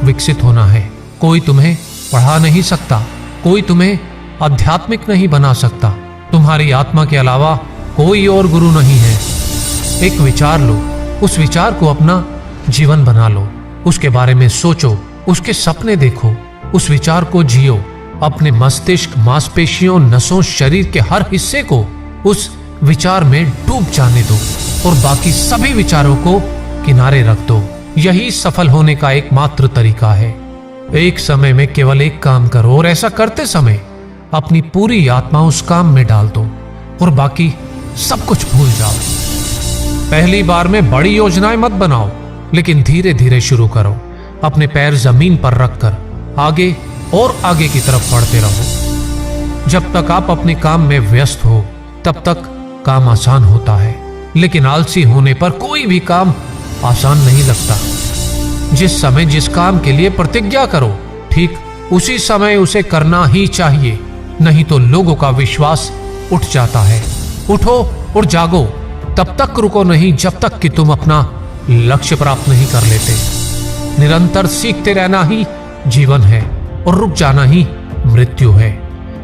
विकसित होना है। कोई तुम्हें पढ़ा नहीं सकता, कोई तुम्हें आध्यात्मिक नहीं बना सकता। तुम्हारी आत्मा के अलावा कोई और गुरु नहीं है। एक विचार लो, उस विचार को अपना जीवन बना लो, उसके बारे में सोचो, उसके सपने देखो, उस विचार को जियो। अपने मस्तिष्क, मांसपेशियों, नसों, शरीर के हर हिस्से को उस विचार में डूब जाने दो और बाकी सभी विचारों को किनारे रख दो। यही सफल होने का एकमात्र तरीका है। एक समय में केवल एक काम करो और ऐसा करते समय अपनी पूरी आत्मा उस काम में डाल दो और बाकी सब कुछ भूल जाओ। पहली बार में बड़ी योजनाएं मत बनाओ, लेकिन धीरे धीरे शुरू करो। अपने पैर जमीन पर रखकर आगे और आगे की तरफ बढ़ते रहो। जब तक आप अपने काम में व्यस्त हो तब तक काम आसान होता है, लेकिन आलसी होने पर कोई भी काम आसान नहीं लगता। जिस समय जिस काम के लिए प्रतिज्ञा करो, ठीक उसी समय उसे करना ही चाहिए, नहीं तो लोगों का विश्वास उठ जाता है। उठो और जागो, तब तक रुको नहीं जब तक कि तुम अपना लक्ष्य प्राप्त नहीं कर लेते। निरंतर सीखते रहना ही जीवन है और रुक जाना ही मृत्यु है।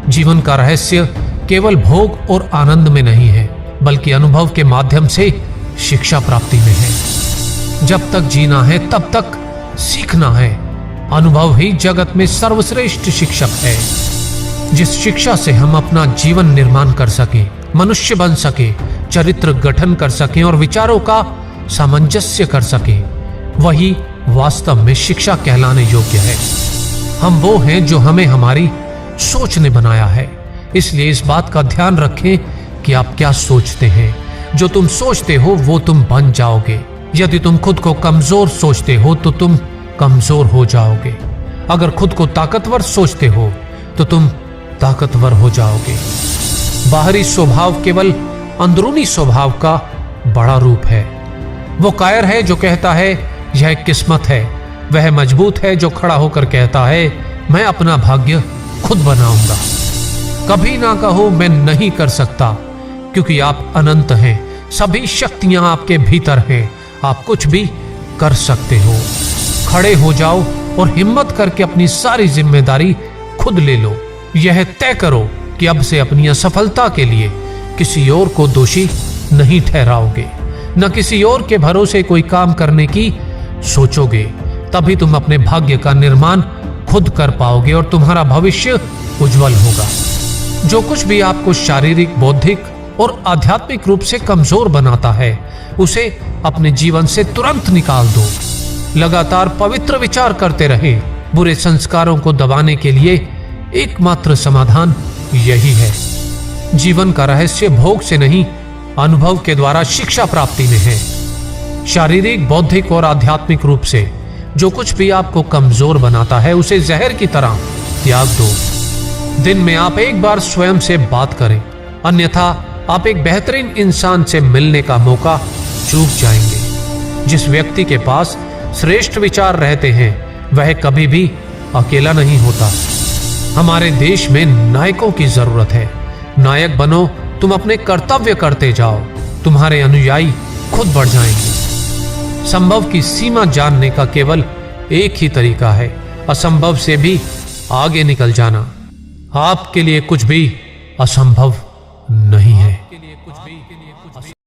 जीवन का रहस्य केवल भोग और आनंद में नहीं है, बल्कि अनुभव के माध्यम से शिक्षा प्राप्ति में है। जब तक जीना है तब तक सीखना है। अनुभव ही जगत में सर्वश्रेष्ठ शिक्षक है। जिस शिक्षा से हम अपना जीवन निर्माण कर सके, मनुष्य बन सके, चरित्र गठन कर सके और विचारों का सामंजस्य कर सके, वही वास्तव में शिक्षा कहलाने योग्य है। हम वो हैं जो हमें हमारी सोच ने बनाया है। इसलिए इस बात का ध्यान रखें कि आप क्या सोचते हैं। जो तुम सोचते हो वो तुम बन जाओगे। यदि तुम खुद को कमजोर सोचते हो तो तुम कमजोर हो जाओगे। अगर खुद को ताकतवर सोचते हो तो तुम ताकतवर हो जाओगे। बाहरी स्वभाव केवल अंदरूनी स्वभाव का बड़ा रूप है। वो कायर है जो कहता है यह किस्मत है, वह मजबूत है जो खड़ा होकर कहता है मैं अपना भाग्य खुद बनाऊंगा। कभी ना कहो मैं नहीं कर सकता, क्योंकि आप अनंत हैं। सभी शक्तियां आपके भीतर हैं। आप कुछ भी कर सकते हो। खड़े हो जाओ और हिम्मत करके अपनी सारी जिम्मेदारी खुद ले लो। यह तय करो कि अब से अपनी असफलता के लिए किसी और को दोषी नहीं ठहराओगे, न किसी और के भरोसे कोई काम करने की सोचोगे। तभी तुम अपने भाग्य का निर्माण खुद कर पाओगे और तुम्हारा भविष्य उज्जवल होगा। जो कुछ भी आपको शारीरिक, बौद्धिक और आध्यात्मिक रूप से कमजोर बनाता है, उसे अपने जीवन से तुरंत निकाल दो। लगातार पवित्र विचार करते रहे। बुरे संस्कारों को दबाने के लिए एकमात्र समाधान यही है। जीवन का रहस्य भोग से नहीं, अनुभव के द्वारा शिक्षा प्राप्ति में है। शारीरिक, बौद्धिक और आध्यात्मिक रूप से जो कुछ भी आपको कमजोर बनाता है, उसे जहर की तरह त्याग दो। दिन में आप एक बार स्वयं से बात करें, अन्यथा आप एक बेहतरीन इंसान से मिलने का मौका चूक जाएंगे। जिस व्यक्ति के पास श्रेष्ठ विचार रहते हैं, वह कभी भी अकेला नहीं होता। हमारे देश में नायकों की जरूरत है। नायक बनो, तुम अपने कर्तव्य करते जाओ, तुम्हारे अनुयायी खुद बढ़ जाएंगे। संभव की सीमा जानने का केवल एक ही तरीका है, असंभव से भी आगे निकल जाना। आपके लिए कुछ भी असंभव नहीं है।